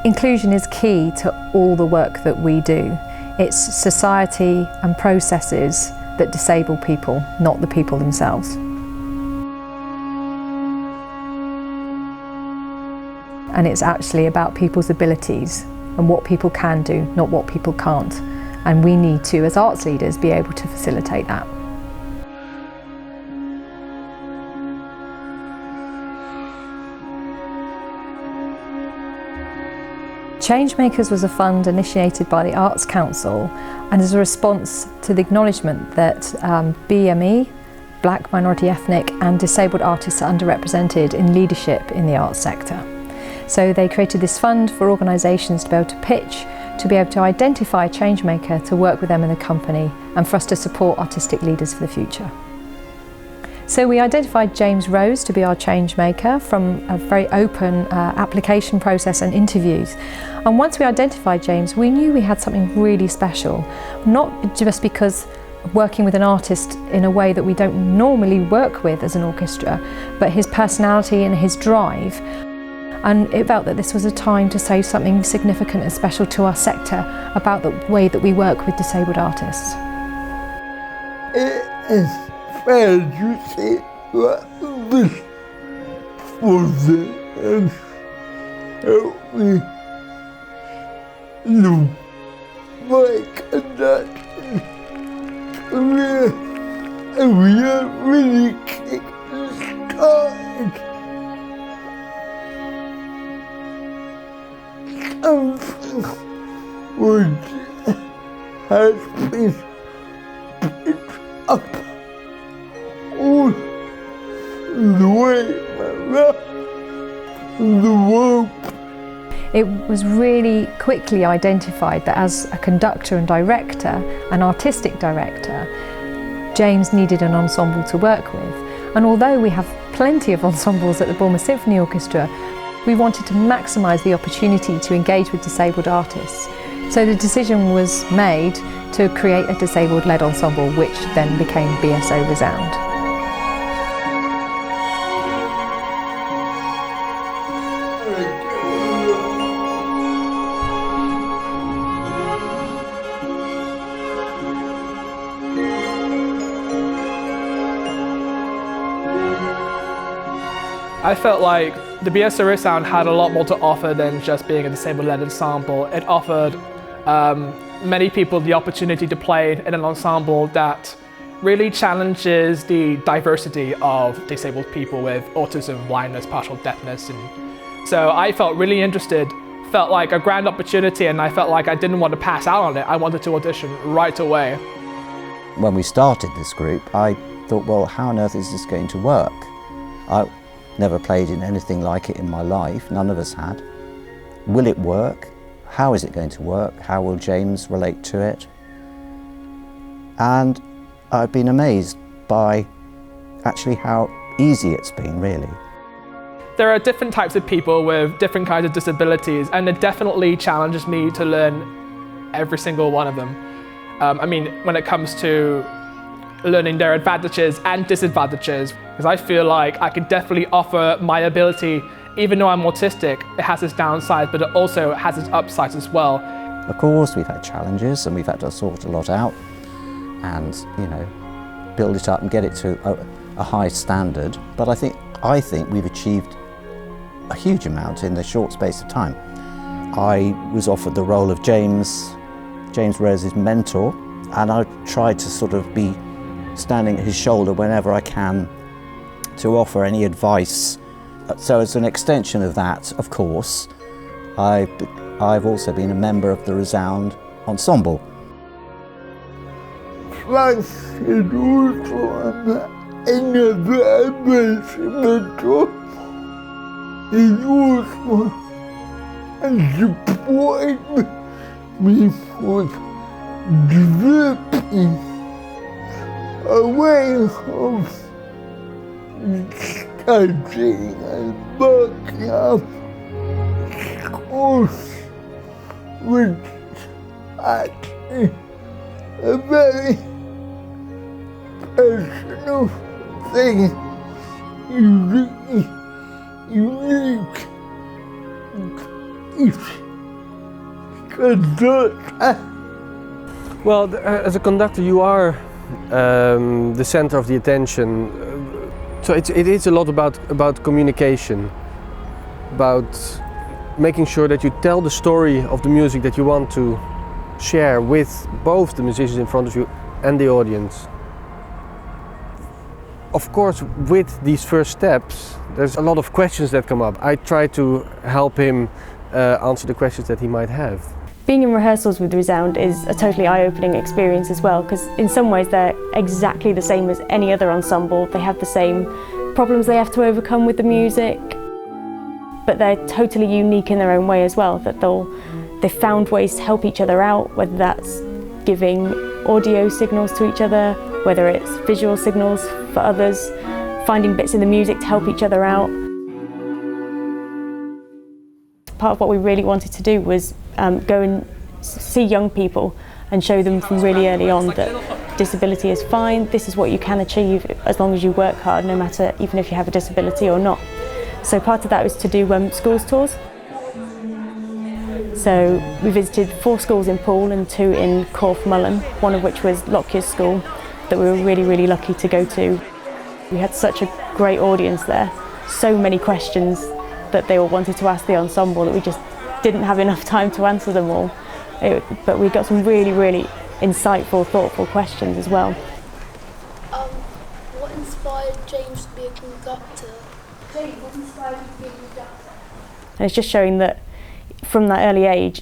Inclusion is key to all the work that we do. It's society and processes that disable people, not the people themselves. And it's actually about people's abilities and what people can do, not what people can't. And we need to, as arts leaders, be able to facilitate that. Changemakers was a fund initiated by the Arts Council and is a response to the acknowledgement that BME, Black, Minority, Ethnic and disabled artists are underrepresented in leadership in the arts sector. So they created this fund for organisations to be able to pitch, to be able to identify a changemaker, to work with them in the company and for us to support artistic leaders for the future. So we identified James Rose to be our changemaker from a very open application process and interviews. And once we identified James, we knew we had something really special, not just because working with an artist in a way that we don't normally work with as an orchestra, but his personality and his drive. And it felt that this was a time to say something significant and special to our sector about the way that we work with disabled artists. Fair to say that this project has helped me know my conducting career, and we have really kicked started. Something which has been picked up all the way around the world. It was really quickly identified that as a conductor and director, an artistic director, James needed an ensemble to work with. And although we have plenty of ensembles at the Bournemouth Symphony Orchestra, we wanted to maximise the opportunity to engage with disabled artists. So the decision was made to create a disabled-led ensemble, which then became BSO Resound. I felt like the BSO Resound had a lot more to offer than just being a disabled-led ensemble. It offered many people the opportunity to play in an ensemble that really challenges the diversity of disabled people with autism, blindness, partial deafness. And so I felt really interested, felt like a grand opportunity, and I felt like I didn't want to pass out on it. I wanted to audition right away. When we started this group, I thought, well, how on earth is this going to work? I never played in anything like it in my life, none of us had. Will it work? How is it going to work? How will James relate to it? And I've been amazed by actually how easy it's been, really. There are different types of people with different kinds of disabilities, and it definitely challenges me to learn every single one of them. I mean, when it comes to learning their advantages and disadvantages, because I feel like I can definitely offer my ability. Even though I'm autistic, it has its downsides, but it also has its upsides as well. Of course, we've had challenges and we've had to sort a lot out and, you know, build it up and get it to a high standard. But I think we've achieved a huge amount in the short space of time. I was offered the role of James Rose's mentor, and I tried to sort of be standing at his shoulder whenever I can to offer any advice. So as an extension of that, of course, I've also been a member of the Resound Ensemble. Plus, it also another mentor. He also supported me for developing a way of studying and working up schools, which is a very personal thing, unique. conductor. Well, as a conductor, you are the center of the attention. So it is a lot about communication, about making sure that you tell the story of the music that you want to share with both the musicians in front of you and the audience. Of course, with these first steps, there's a lot of questions that come up. I try to help him answer the questions that he might have. Being in rehearsals with Resound is a totally eye-opening experience as well, because in some ways they're exactly the same as any other ensemble. They have the same problems they have to overcome with the music, but they're totally unique in their own way as well, that they've found ways to help each other out, whether that's giving audio signals to each other, whether it's visual signals for others, finding bits in the music to help each other out. Part of what we really wanted to do was go and see young people and show them from really early on that disability is fine, this is what you can achieve as long as you work hard, no matter even if you have a disability or not. So part of that was to do schools tours. So we visited 4 schools in Poole and 2 in Corfe-Mullen, one of which was Lockyer's school that we were really, really lucky to go to. We had such a great audience there, so many questions that they all wanted to ask the ensemble that we just didn't have enough time to answer them all. But we got some really, really insightful, thoughtful questions as well. What inspired James to be a conductor? James, what inspired you to be a conductor? And it's just showing that from that early age,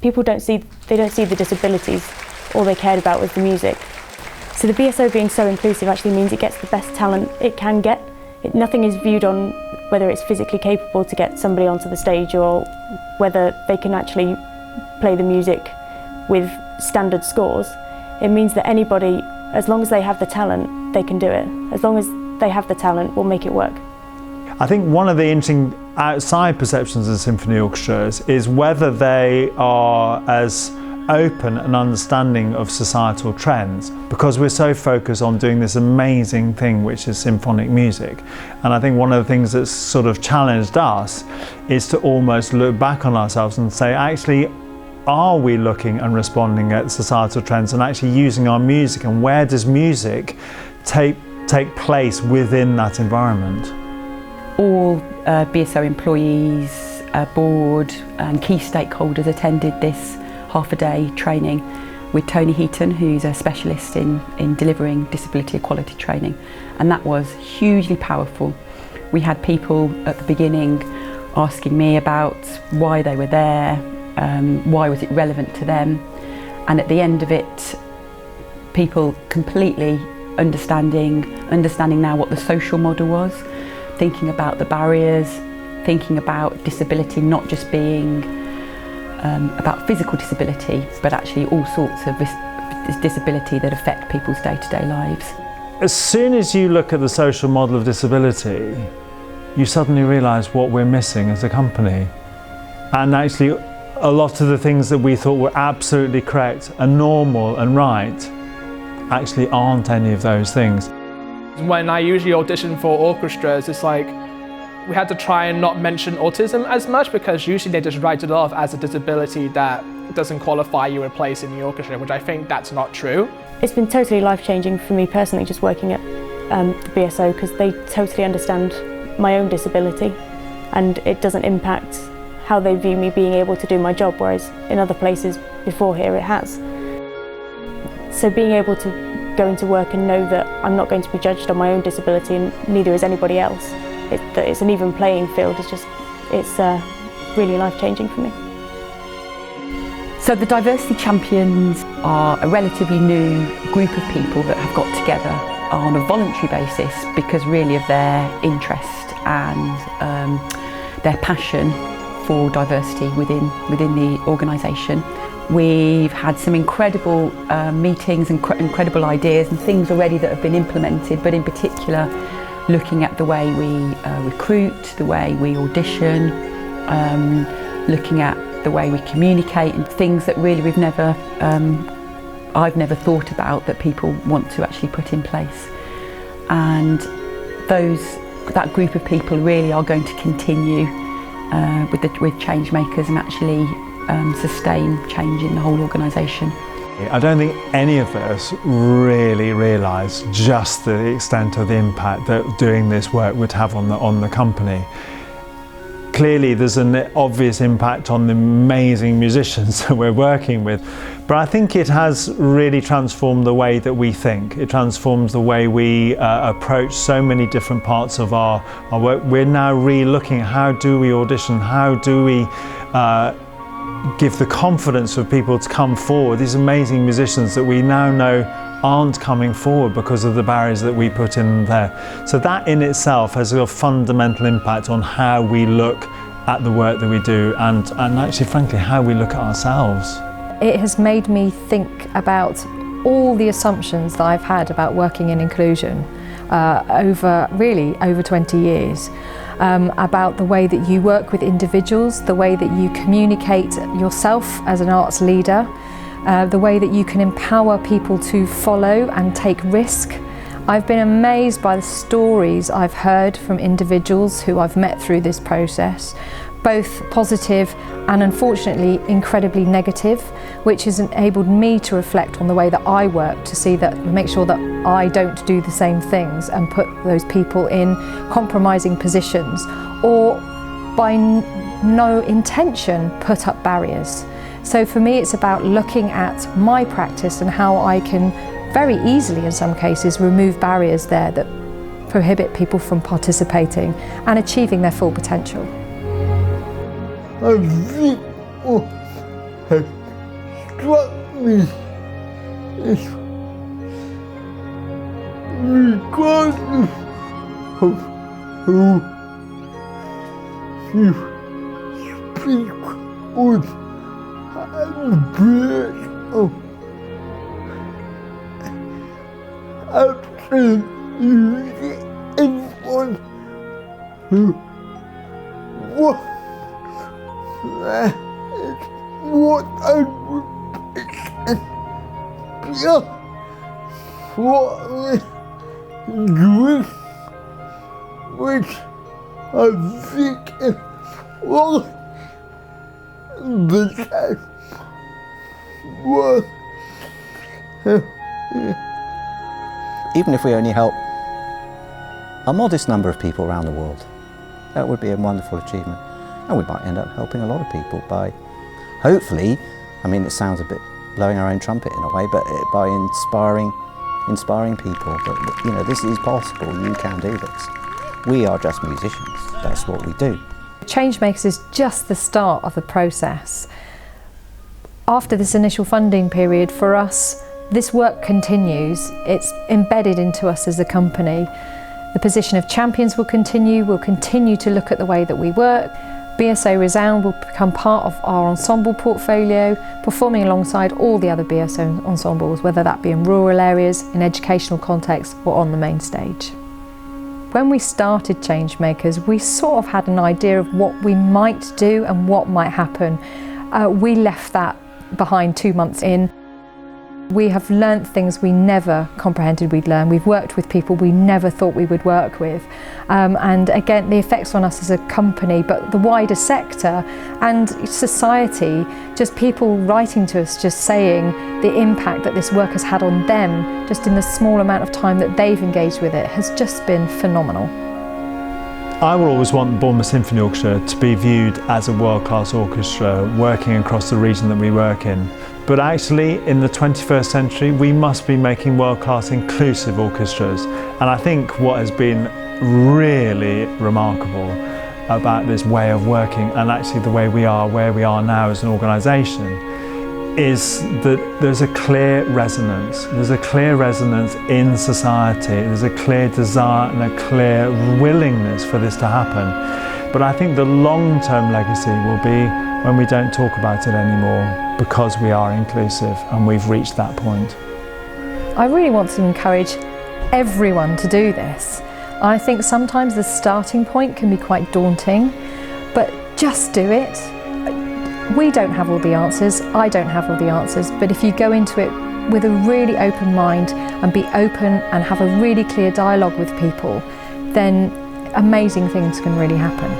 people don't see the disabilities. All they cared about was the music. So the BSO being so inclusive actually means it gets the best talent it can get. Nothing is viewed on whether it's physically capable to get somebody onto the stage or whether they can actually play the music with standard scores. It means that anybody, as long as they have the talent, they can do it. As long as they have the talent, we'll make it work. I think one of the interesting outside perceptions of symphony orchestras is whether they are as open and understanding of societal trends, because we're so focused on doing this amazing thing which is symphonic music. And I think one of the things that's sort of challenged us is to almost look back on ourselves and say, actually, are we looking and responding at societal trends and actually using our music, and where does music take place within that environment? All BSO employees, board and key stakeholders attended this half-a-day training with Tony Heaton, who's a specialist in delivering disability equality training, and that was hugely powerful. We had people at the beginning asking me about why they were there, why was it relevant to them, and at the end of it, people completely understanding now what the social model was, thinking about the barriers, thinking about disability not just being about physical disability, but actually all sorts of disability that affect people's day-to-day lives. As soon as you look at the social model of disability, you suddenly realise what we're missing as a company. And actually, a lot of the things that we thought were absolutely correct and normal and right actually aren't any of those things. When I usually audition for orchestras, it's like we had to try and not mention autism as much, because usually they just write it off as a disability that doesn't qualify you a place in the orchestra, which I think that's not true. It's been totally life-changing for me personally, just working at the BSO, because they totally understand my own disability and it doesn't impact how they view me being able to do my job, whereas in other places before here it has. So being able to go into work and know that I'm not going to be judged on my own disability, and neither is anybody else, that it's an even playing field, it's really life-changing for me. So the Diversity Champions are a relatively new group of people that have got together on a voluntary basis because really of their interest and their passion for diversity within the organisation. We've had some incredible meetings and incredible ideas and things already that have been implemented, but in particular looking at the way we recruit, the way we audition, looking at the way we communicate, and things that really I've never thought about that people want to actually put in place. And that group of people really are going to continue with change makers and actually sustain change in the whole organisation. I don't think any of us really realise just the extent of the impact that doing this work would have on the company. Clearly there's an obvious impact on the amazing musicians that we're working with, but I think it has really transformed the way that we think. It transforms the way we approach so many different parts of our work. We're now re-looking at how do we audition, how do we give the confidence for people to come forward, these amazing musicians that we now know aren't coming forward because of the barriers that we put in there. So that in itself has a fundamental impact on how we look at the work that we do and actually frankly how we look at ourselves. It has made me think about all the assumptions that I've had about working in inclusion over 20 years. About the way that you work with individuals, the way that you communicate yourself as an arts leader, the way that you can empower people to follow and take risk. I've been amazed by the stories I've heard from individuals who I've met through this process, both positive and unfortunately incredibly negative, which has enabled me to reflect on the way that I work to make sure that I don't do the same things and put those people in compromising positions or by no intention put up barriers. So for me it's about looking at my practice and how I can very easily in some cases remove barriers there that prohibit people from participating and achieving their full potential. I think what has struck me is regardless of who you speak with, I'm BSO. Absolutely anyone who wants that is what I represent. Just what we do, which I think is what the time was. Even if we only help a modest number of people around the world, that would be a wonderful achievement. And we might end up helping a lot of people by, hopefully, I mean it sounds a bit blowing our own trumpet in a way, but by inspiring people that, you know, this is possible, you can do this. We are just musicians, that's what we do. Changemakers is just the start of the process. After this initial funding period for us, this work continues. It's embedded into us as a company. The position of champions will continue. We'll continue to look at the way that we work. BSO Resound will become part of our ensemble portfolio, performing alongside all the other BSO ensembles, whether that be in rural areas, in educational contexts, or on the main stage. When we started Changemakers, we sort of had an idea of what we might do and what might happen. We left that behind 2 months in. We have learnt things we never comprehended we'd learn. We've worked with people we never thought we would work with. And again, the effects on us as a company, but the wider sector and society, just people writing to us, just saying the impact that this work has had on them, just in the small amount of time that they've engaged with it, has just been phenomenal. I will always want the Bournemouth Symphony Orchestra to be viewed as a world-class orchestra working across the region that we work in. But actually, in the 21st century, we must be making world-class inclusive orchestras. And I think what has been really remarkable about this way of working and actually the way we are where we are now as an organisation is that there's a clear resonance. There's a clear resonance in society. There's a clear desire and a clear willingness for this to happen. But I think the long-term legacy will be when we don't talk about it anymore because we are inclusive and we've reached that point. I really want to encourage everyone to do this. I think sometimes the starting point can be quite daunting, but just do it. We don't have all the answers, I don't have all the answers, but if you go into it with a really open mind and be open and have a really clear dialogue with people, then amazing things can really happen.